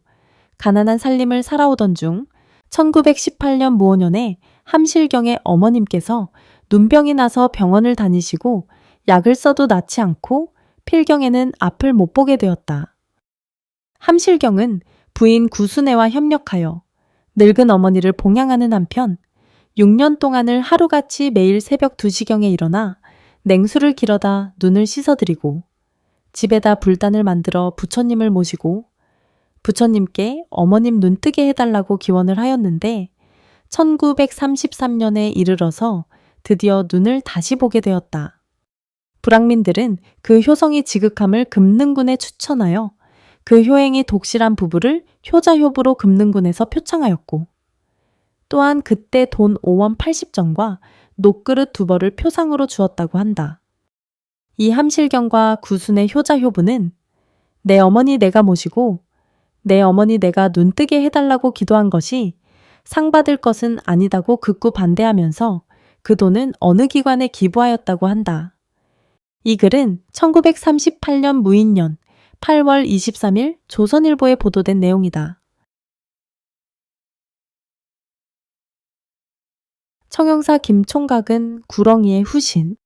가난한 살림을 살아오던 중 1918년 무오년에 함실경의 어머님께서 눈병이 나서 병원을 다니시고 약을 써도 낫지 않고 필경에는 앞을 못 보게 되었다. 함실경은 부인 구순애와 협력하여 늙은 어머니를 봉양하는 한편 6년 동안을 하루같이 매일 새벽 2시경에 일어나 냉수를 길어다 눈을 씻어드리고 집에다 불단을 만들어 부처님을 모시고 부처님께 어머님 눈뜨게 해달라고 기원을 하였는데 1933년에 이르러서 드디어 눈을 다시 보게 되었다. 불황민들은 그 효성이 지극함을 금능군에 추천하여 그 효행이 독실한 부부를 효자효부로 금능군에서 표창하였고 또한 그때 돈 5원 80전과 녹그릇 2벌을 표상으로 주었다고 한다. 이 함실경과 구순의 효자효부는 내 어머니 내가 모시고 내 어머니 내가 눈뜨게 해달라고 기도한 것이 상 받을 것은 아니다고 극구 반대하면서 그 돈은 어느 기관에 기부하였다고 한다. 이 글은 1938년 무인년 8월 23일 조선일보에 보도된 내용이다. 청영사 김총각은 구렁이의 후신.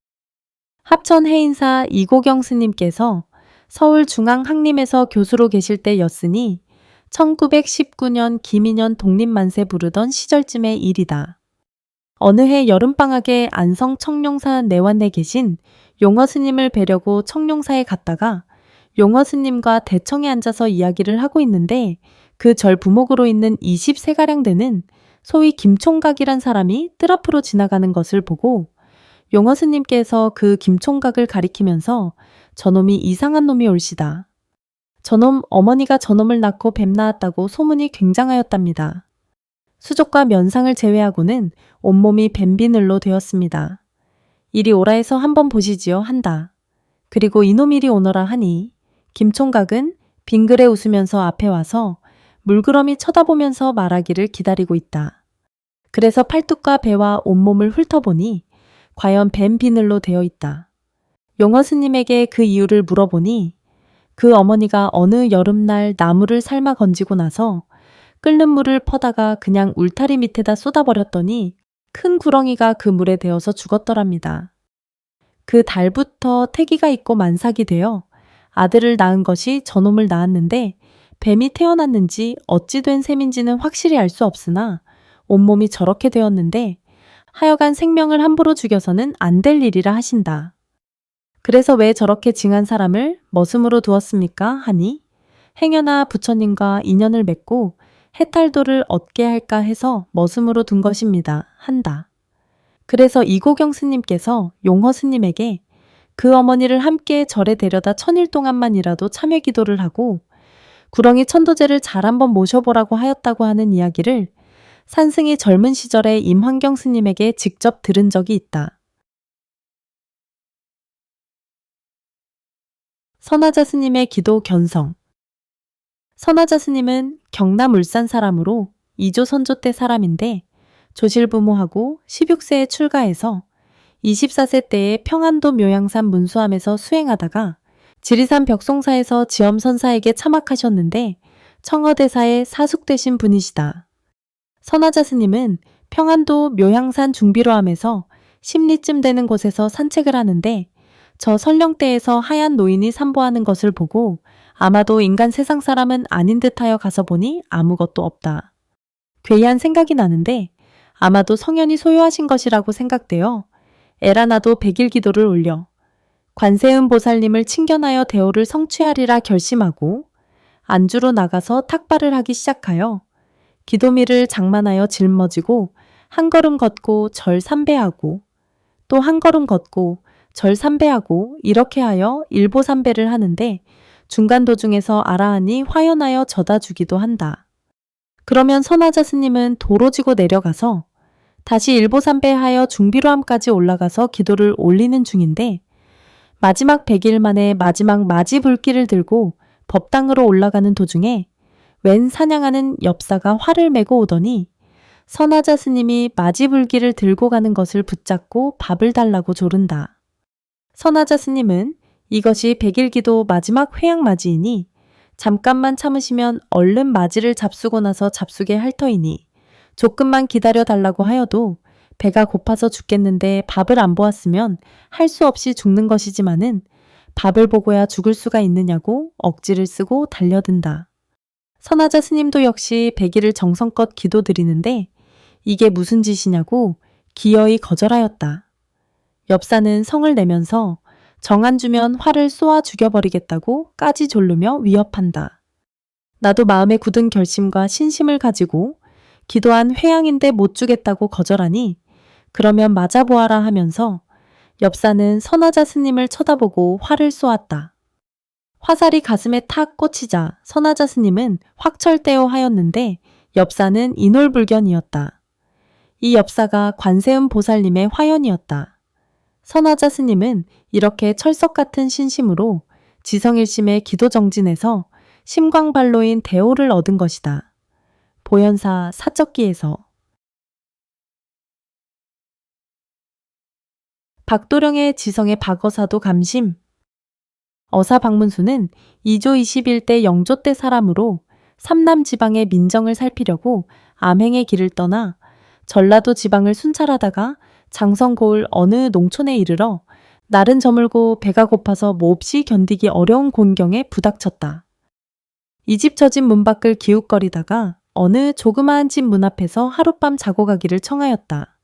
합천 해인사 이고경 스님께서 서울중앙학림에서 교수로 계실 때였으니 1919년 김인현 독립만세 부르던 시절쯤의 일이다. 어느 해 여름방학에 안성 청룡사 내관에 계신 용허 스님을 뵈려고 청룡사에 갔다가 용허 스님과 대청에 앉아서 이야기를 하고 있는데 그 절 부목으로 있는 20세가량 되는 소위 김총각이란 사람이 뜰 앞으로 지나가는 것을 보고 용허 스님께서 그 김총각을 가리키면서 저놈이 이상한 놈이 올시다. 저놈 어머니가 저놈을 낳고 뱀 낳았다고 소문이 굉장하였답니다. 수족과 면상을 제외하고는 온몸이 뱀비늘로 되었습니다. 이리 오라 해서 한번 보시지요 한다. 그리고 이놈 이리 오너라 하니 김총각은 빙그레 웃으면서 앞에 와서 물끄러미 쳐다보면서 말하기를 기다리고 있다. 그래서 팔뚝과 배와 온몸을 훑어보니 과연 뱀 비늘로 되어 있다. 용허 스님에게 그 이유를 물어보니 그 어머니가 어느 여름날 나무를 삶아 건지고 나서 끓는 물을 퍼다가 그냥 울타리 밑에다 쏟아버렸더니 큰 구렁이가 그 물에 데어서 죽었더랍니다. 그 달부터 태기가 있고 만삭이 되어 아들을 낳은 것이 저놈을 낳았는데 뱀이 태어났는지 어찌 된 셈인지는 확실히 알 수 없으나 온몸이 저렇게 되었는데 하여간 생명을 함부로 죽여서는 안 될 일이라 하신다. 그래서 왜 저렇게 징한 사람을 머슴으로 두었습니까? 하니 행여나 부처님과 인연을 맺고 해탈도를 얻게 할까 해서 머슴으로 둔 것입니다. 한다. 그래서 이고경 스님께서 용허 스님에게 그 어머니를 함께 절에 데려다 천일 동안만이라도 참회 기도를 하고 구렁이 천도제를 잘 한번 모셔보라고 하였다고 하는 이야기를 산승이 젊은 시절에 임환경 스님에게 직접 들은 적이 있다. 선화자 스님의 기도 견성. 선화자 스님은 경남 울산 사람으로 2조 선조 때 사람인데 조실부모하고 16세에 출가해서 24세 때에 평안도 묘양산 문수함에서 수행하다가 지리산 벽송사에서 지엄선사에게 참학하셨는데 청어대사에 사숙되신 분이시다. 선화자 스님은 평안도 묘양산 중비로함에서 십리쯤 되는 곳에서 산책을 하는데 저 설령대에서 하얀 노인이 산보하는 것을 보고 아마도 인간 세상 사람은 아닌 듯하여 가서 보니 아무것도 없다. 괴이한 생각이 나는데 아마도 성현이 소유하신 것이라고 생각되어 에라나도 100일 기도를 올려 관세음 보살님을 칭견하여 대오를 성취하리라 결심하고 안주로 나가서 탁발을 하기 시작하여 기도미를 장만하여 짊어지고 한 걸음 걷고 절 삼배하고 또 한 걸음 걷고 절 삼배하고 이렇게 하여 일보삼배를 하는데 중간 도중에서 아라한이 화연하여 져다 주기도 한다. 그러면 선화자 스님은 도로 지고 내려가서 다시 일보삼배하여 중비로함까지 올라가서 기도를 올리는 중인데 마지막 100일 만에 마지막 마지 불길을 들고 법당으로 올라가는 도중에 웬 사냥하는 엽사가 활을 메고 오더니 선화자 스님이 마지 불길을 들고 가는 것을 붙잡고 밥을 달라고 조른다. 선화자 스님은 이것이 100일 기도 마지막 회양 맞이이니 잠깐만 참으시면 얼른 맞이를 잡수고 나서 잡수게 할 터이니 조금만 기다려 달라고 하여도 배가 고파서 죽겠는데 밥을 안 보았으면 할 수 없이 죽는 것이지만은 밥을 보고야 죽을 수가 있느냐고 억지를 쓰고 달려든다. 선화자 스님도 역시 100일을 정성껏 기도드리는데 이게 무슨 짓이냐고 기어이 거절하였다. 엽사는 성을 내면서 정 안 주면 화를 쏘아 죽여버리겠다고 까지 졸르며 위협한다. 나도 마음에 굳은 결심과 신심을 가지고 기도한 회양인데 못 주겠다고 거절하니 그러면 맞아보아라 하면서 엽사는 선화자 스님을 쳐다보고 화를 쏘았다. 화살이 가슴에 탁 꽂히자 선화자 스님은 확철대오 하였는데 엽사는 인홀불견이었다. 이 엽사가 관세음 보살님의 화연이었다. 선화자 스님은 이렇게 철석 같은 신심으로 지성일심의 기도정진에서 심광발로인 대오를 얻은 것이다. 보현사 사적기에서. 박도령의 지성의 박어사도 감심. 어사 박문수는 2조 21대 영조 때 사람으로 삼남 지방의 민정을 살피려고 암행의 길을 떠나 전라도 지방을 순찰하다가 장성고을 어느 농촌에 이르러 날은 저물고 배가 고파서 몹시 견디기 어려운 곤경에 부닥쳤다. 이 집 저 집 문 밖을 기웃거리다가 어느 조그마한 집 문 앞에서 하룻밤 자고 가기를 청하였다.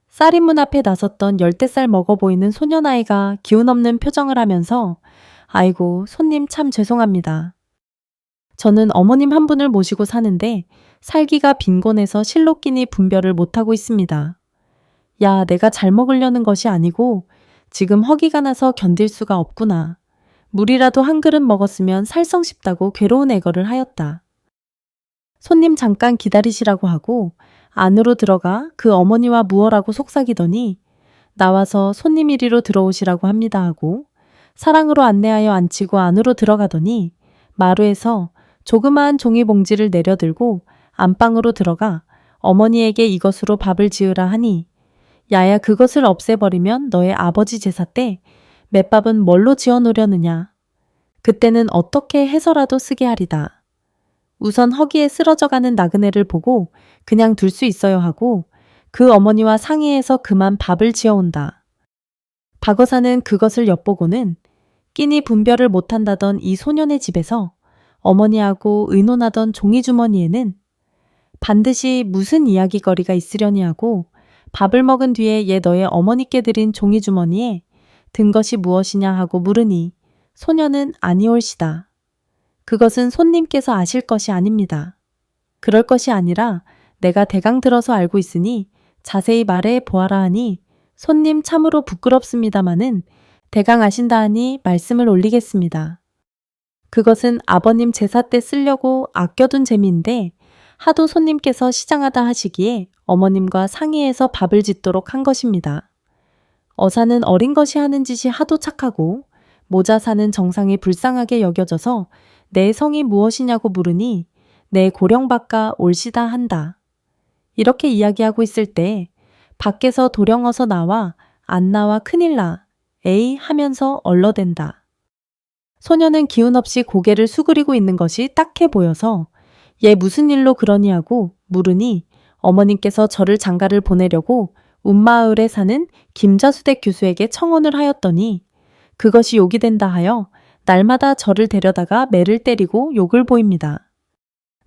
쌀이 문 앞에 나섰던 10대 살 먹어 보이는 소년아이가 기운 없는 표정을 하면서 아이고 손님 참 죄송합니다. 저는 어머님 한 분을 모시고 사는데 살기가 빈곤해서 실로 끼니 분별을 못하고 있습니다. 야, 내가 잘 먹으려는 것이 아니고 지금 허기가 나서 견딜 수가 없구나. 물이라도 한 그릇 먹었으면 살성 싶다고 괴로운 애걸을 하였다. 손님 잠깐 기다리시라고 하고 안으로 들어가 그 어머니와 무어라고 속삭이더니 나와서 손님 이리로 들어오시라고 합니다 하고 사랑으로 안내하여 앉히고 안으로 들어가더니 마루에서 조그마한 종이 봉지를 내려들고 안방으로 들어가 어머니에게 이것으로 밥을 지으라 하니 야야 그것을 없애버리면 너의 아버지 제사 때 맷밥은 뭘로 지어 놓으려느냐. 그때는 어떻게 해서라도 쓰게 하리다. 우선 허기에 쓰러져가는 나그네를 보고 그냥 둘 수 있어야 하고 그 어머니와 상의해서 그만 밥을 지어온다. 박어사는 그것을 엿보고는 끼니 분별을 못한다던 이 소년의 집에서 어머니하고 의논하던 종이주머니에는 반드시 무슨 이야기거리가 있으려니 하고 밥을 먹은 뒤에 얘 너의 어머니께 드린 종이주머니에 든 것이 무엇이냐 하고 물으니 소년은 아니올시다. 그것은 손님께서 아실 것이 아닙니다. 그럴 것이 아니라 내가 대강 들어서 알고 있으니 자세히 말해 보아라 하니 손님 참으로 부끄럽습니다마는 대강 아신다 하니 말씀을 올리겠습니다. 그것은 아버님 제사 때 쓰려고 아껴둔 재미인데 하도 손님께서 시장하다 하시기에 어머님과 상의해서 밥을 짓도록 한 것입니다. 어사는 어린 것이 하는 짓이 하도 착하고 모자 사는 정상이 불쌍하게 여겨져서 내 성이 무엇이냐고 물으니 내 고령박가 올시다 한다. 이렇게 이야기하고 있을 때 밖에서 도령어서 나와 안 나와 큰일나 에이 하면서 얼러댄다. 소녀는 기운 없이 고개를 수그리고 있는 것이 딱해 보여서 얘 무슨 일로 그러니 하고 물으니 어머님께서 저를 장가를 보내려고 운마을에 사는 김자수댁 교수에게 청혼을 하였더니 그것이 욕이 된다 하여 날마다 저를 데려다가 매를 때리고 욕을 보입니다.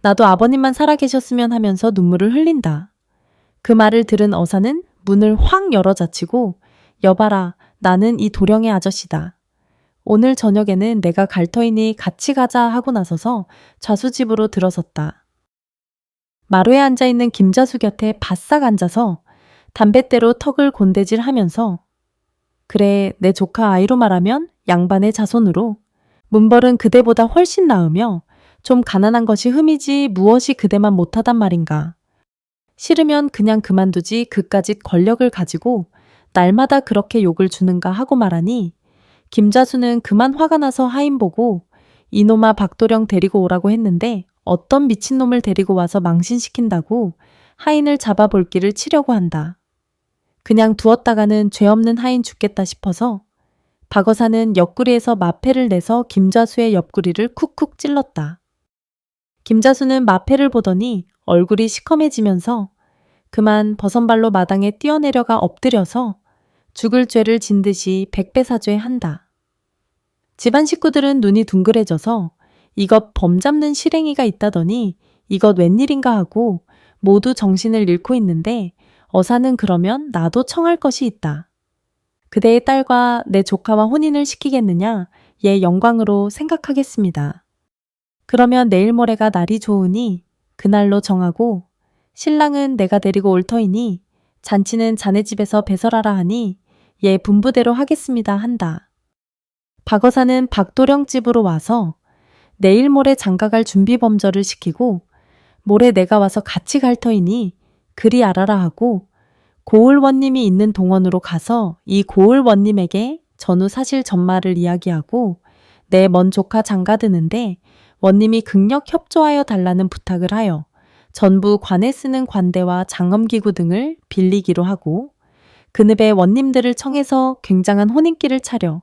나도 아버님만 살아계셨으면 하면서 눈물을 흘린다. 그 말을 들은 어사는 문을 확 열어젖히고 여봐라 나는 이 도령의 아저씨다. 오늘 저녁에는 내가 갈 터이니 같이 가자 하고 나서서 좌수집으로 들어섰다. 마루에 앉아있는 김자수 곁에 바싹 앉아서 담뱃대로 턱을 곤대질하면서 그래 내 조카 아이로 말하면 양반의 자손으로 문벌은 그대보다 훨씬 나으며 좀 가난한 것이 흠이지 무엇이 그대만 못하단 말인가. 싫으면 그냥 그만두지 그까짓 권력을 가지고 날마다 그렇게 욕을 주는가 하고 말하니 김자수는 그만 화가 나서 하인 보고 이놈아 박도령 데리고 오라고 했는데 어떤 미친놈을 데리고 와서 망신시킨다고 하인을 잡아볼 길을 치려고 한다. 그냥 두었다가는 죄 없는 하인 죽겠다 싶어서 박어사는 옆구리에서 마패를 내서 김자수의 옆구리를 쿡쿡 찔렀다. 김자수는 마패를 보더니 얼굴이 시커매지면서 그만 버선발로 마당에 뛰어내려가 엎드려서 죽을 죄를 진 듯이 백배사죄한다. 집안 식구들은 눈이 둥그레져서 이것 범잡는 실행이가 있다더니 이것 웬일인가 하고 모두 정신을 잃고 있는데 어사는 그러면 나도 청할 것이 있다. 그대의 딸과 내 조카와 혼인을 시키겠느냐 얘 영광으로 생각하겠습니다. 그러면 내일 모레가 날이 좋으니 그날로 정하고 신랑은 내가 데리고 올 터이니 잔치는 자네 집에서 배설하라 하니 얘 분부대로 하겠습니다 한다. 박어사는 박도령 집으로 와서 내일 모레 장가갈 준비 범절을 시키고 모레 내가 와서 같이 갈 터이니 그리 알아라 하고 고을원님이 있는 동원으로 가서 이 고을원님에게 전후 사실 전말을 이야기하고 내 먼 조카 장가드는데 원님이 극력 협조하여 달라는 부탁을 하여 전부 관에 쓰는 관대와 장엄기구 등을 빌리기로 하고 그늪에 원님들을 청해서 굉장한 혼인길을 차려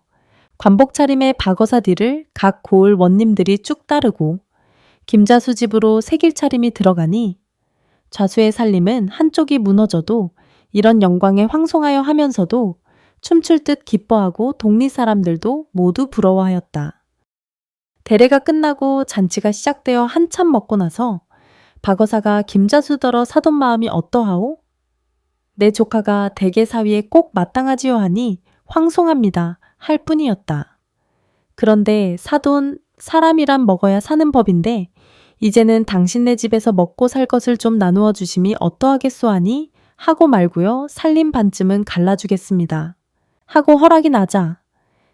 관복 차림의 박어사 뒤를 각 고을 원님들이 쭉 따르고 김자수 집으로 새길 차림이 들어가니 좌수의 살림은 한쪽이 무너져도 이런 영광에 황송하여 하면서도 춤출 듯 기뻐하고 동리 사람들도 모두 부러워하였다. 대례가 끝나고 잔치가 시작되어 한참 먹고 나서 박어사가 김자수더러 사돈 마음이 어떠하오? 내 조카가 대개 사위에 꼭 마땅하지요 하니 황송합니다 할 뿐이었다. 그런데 사돈, 사람이란 먹어야 사는 법인데 이제는 당신네 집에서 먹고 살 것을 좀 나누어 주심이 어떠하겠소 하니 하고 말고요 살림 반쯤은 갈라주겠습니다. 하고 허락이 나자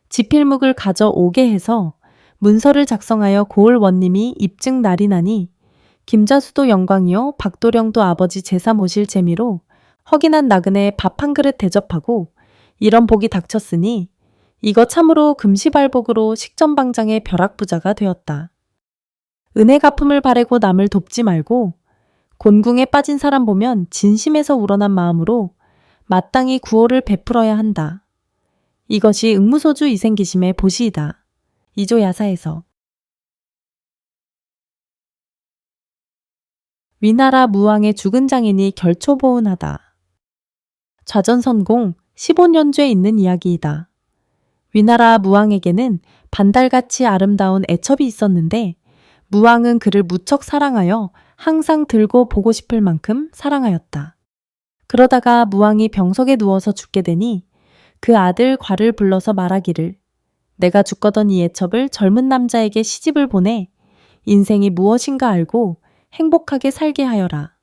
지필묵을 가져오게 해서 문서를 작성하여 고을 원님이 입증 날이 나니 김자수도 영광이요 박도령도 아버지 제사 모실 재미로 허기난 나그네 밥 한 그릇 대접하고 이런 복이 닥쳤으니 이거 참으로 금시발복으로 식전방장의 벼락부자가 되었다. 은혜 갚음을 바라고 남을 돕지 말고 곤궁에 빠진 사람 보면 진심에서 우러난 마음으로 마땅히 구호를 베풀어야 한다. 이것이 응무소주 이생기심의 보시이다. 이조 야사에서. 위나라 무왕의 죽은 장인이 결초보은하다. 좌전선공 15년주에 있는 이야기이다. 위나라 무왕에게는 반달같이 아름다운 애첩이 있었는데 무왕은 그를 무척 사랑하여 항상 들고 보고 싶을 만큼 사랑하였다. 그러다가 무왕이 병석에 누워서 죽게 되니 그 아들 과를 불러서 말하기를 내가 죽거던 이 애첩을 젊은 남자에게 시집을 보내 인생이 무엇인가 알고 행복하게 살게 하여라.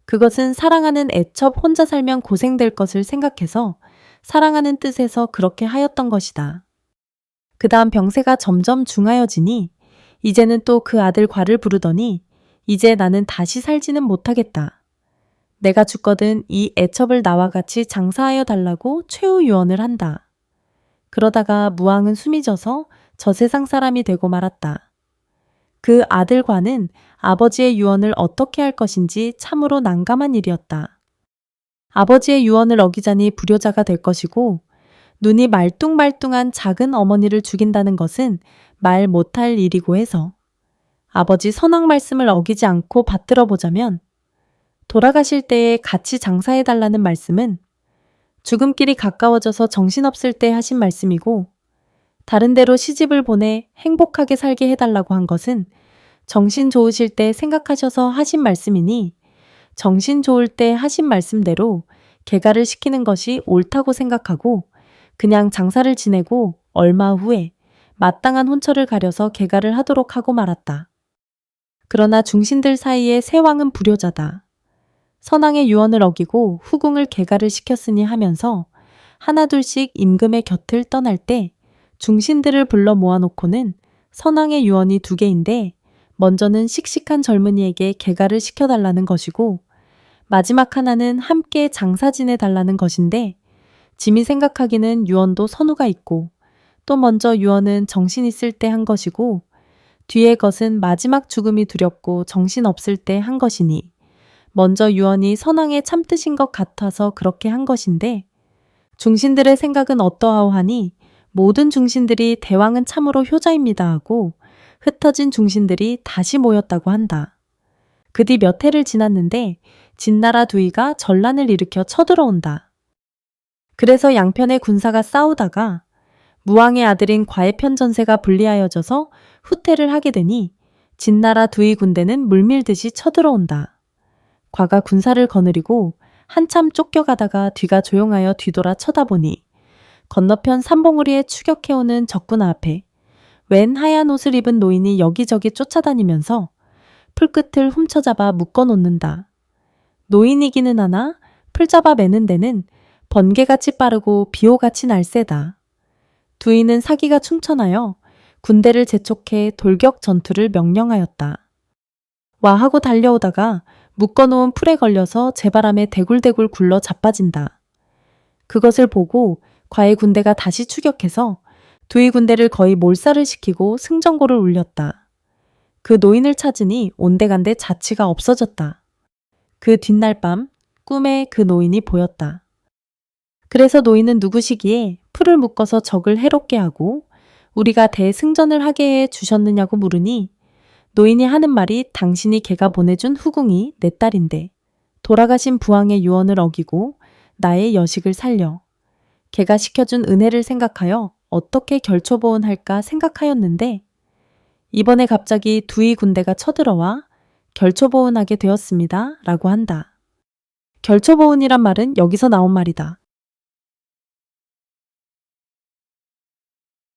그것은 사랑하는 애첩 혼자 살면 고생될 것을 생각해서 사랑하는 뜻에서 그렇게 하였던 것이다. 그 다음 병세가 점점 중하여지니 이제는 또 그 아들 과를 부르더니 이제 나는 다시 살지는 못하겠다. 내가 죽거든 이 애첩을 나와 같이 장사하여 달라고 최후 유언을 한다. 그러다가 무왕은 숨이 져서 저 세상 사람이 되고 말았다. 그 아들 과는 아버지의 유언을 어떻게 할 것인지 참으로 난감한 일이었다. 아버지의 유언을 어기자니 불효자가 될 것이고 눈이 말뚱말뚱한 작은 어머니를 죽인다는 것은 말 못할 일이고 해서 아버지 선왕 말씀을 어기지 않고 받들어 보자면 돌아가실 때에 같이 장사해달라는 말씀은 죽음길이 가까워져서 정신없을 때 하신 말씀이고 다른 데로 시집을 보내 행복하게 살게 해달라고 한 것은 정신 좋으실 때 생각하셔서 하신 말씀이니 정신 좋을 때 하신 말씀대로 개가를 시키는 것이 옳다고 생각하고 그냥 장사를 지내고 얼마 후에 마땅한 혼처를 가려서 개가를 하도록 하고 말았다. 그러나 중신들 사이에 세왕은 불효자다. 선왕의 유언을 어기고 후궁을 개가를 시켰으니 하면서 하나둘씩 임금의 곁을 떠날 때 중신들을 불러 모아놓고는 선왕의 유언이 2개인데 먼저는 씩씩한 젊은이에게 개가를 시켜달라는 것이고 마지막 하나는 함께 장사 지내달라는 것인데 짐이 생각하기는 유언도 선우가 있고 또 먼저 유언은 정신 있을 때 한 것이고 뒤의 것은 마지막 죽음이 두렵고 정신 없을 때 한 것이니 먼저 유언이 선왕의 참뜻인 것 같아서 그렇게 한 것인데 중신들의 생각은 어떠하오 하니 모든 중신들이 대왕은 참으로 효자입니다 하고 흩어진 중신들이 다시 모였다고 한다. 그 뒤 몇 해를 지났는데 진나라 두이가 전란을 일으켜 쳐들어온다. 그래서 양편의 군사가 싸우다가 무왕의 아들인 과의 편전세가 불리하여져서 후퇴를 하게 되니 진나라 두이 군대는 물밀듯이 쳐들어온다. 과가 군사를 거느리고 한참 쫓겨가다가 뒤가 조용하여 뒤돌아 쳐다보니 건너편 산봉우리에 추격해오는 적군 앞에 웬 하얀 옷을 입은 노인이 여기저기 쫓아다니면서 풀끝을 훔쳐잡아 묶어놓는다. 노인이기는 하나 풀 잡아 매는 데는 번개같이 빠르고 비호같이 날쌔다. 두이는 사기가 충천하여 군대를 재촉해 돌격 전투를 명령하였다. 와 하고 달려오다가 묶어놓은 풀에 걸려서 재바람에 대굴대굴 굴러 자빠진다. 그것을 보고 과의 군대가 다시 추격해서 두이 군대를 거의 몰살을 시키고 승전고를 울렸다. 그 노인을 찾으니 온데간데 자취가 없어졌다. 그 뒷날 밤 꿈에 그 노인이 보였다. 그래서 노인은 누구시기에 풀을 묶어서 적을 해롭게 하고 우리가 대승전을 하게 해 주셨느냐고 물으니 노인이 하는 말이 당신이 걔가 보내준 후궁이 내 딸인데 돌아가신 부왕의 유언을 어기고 나의 여식을 살려 걔가 시켜준 은혜를 생각하여 어떻게 결초보은할까 생각하였는데 이번에 갑자기 두이 군대가 쳐들어와 결초보은하게 되었습니다. 라고 한다. 결초보은이란 말은 여기서 나온 말이다.